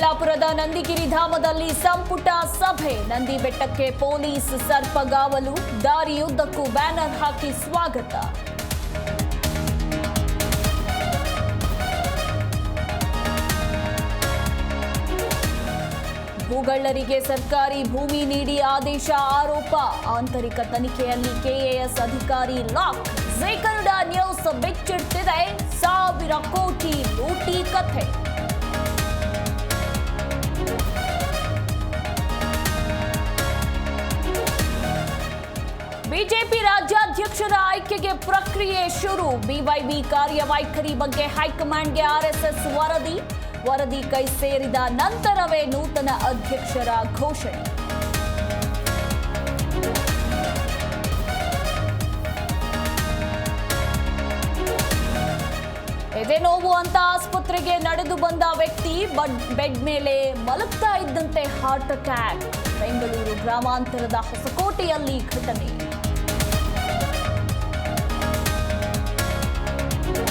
ಚಿಕ್ಕಬಳ್ಳಾಪುರದ ನಂದಿಗಿರಿ ಧಾಮದಲ್ಲಿ ಸಂಪುಟ ಸಭೆ. ನಂದಿ ಬೆಟ್ಟಕ್ಕೆ ಪೊಲೀಸ್ ಸರ್ಪಗಾವಲು, ದಾರಿಯುದ್ದಕ್ಕೂ ಬ್ಯಾನರ್ ಹಾಕಿ ಸ್ವಾಗತ. ಭೂಗಳ್ಳರಿಗೆ ಸರ್ಕಾರಿ ಭೂಮಿ ನೀಡಿ ಆದೇಶ ಆರೋಪ. ಆಂತರಿಕ ತನಿಖೆಯಲ್ಲಿ ಕೆಎಎಸ್ ಅಧಿಕಾರಿ ಲಾಕ್. ಜೀ ಕನ್ನಡ ನ್ಯೂಸ್ ಬಿಚ್ಚಿಡ್ತಿದೆ 1000 ಕೋಟಿ ಲೂಟಿ ಕಥೆ. ಬಿಜೆಪಿ ರಾಜ್ಯಾಧ್ಯಕ್ಷರ ಆಯ್ಕೆಗೆ ಪ್ರಕ್ರಿಯೆ ಶುರು. ಬಿವೈಬಿ ಕಾರ್ಯವೈಖರಿ ಬಗ್ಗೆ ಹೈಕಮಾಂಡ್ಗೆ ಆರ್ಎಸ್ಎಸ್ ವರದಿ ಕೈ ಸೇರಿದ ನಂತರವೇ ನೂತನ ಅಧ್ಯಕ್ಷರ ಘೋಷಣೆ. ಎದೆ ನೋವು ಅಂತ ಆಸ್ಪತ್ರೆಗೆ ನಡೆದು ಬಂದ ವ್ಯಕ್ತಿ ಬೆಡ್ ಮೇಲೆ ಮಲಗ್ತಾ ಇದ್ದಂತೆ ಹಾರ್ಟ್ ಅಟ್ಯಾಕ್. ಬೆಂಗಳೂರು ಗ್ರಾಮಾಂತರದ ಹೊಸಕೋಟೆಯಲ್ಲಿ ಘಟನೆ.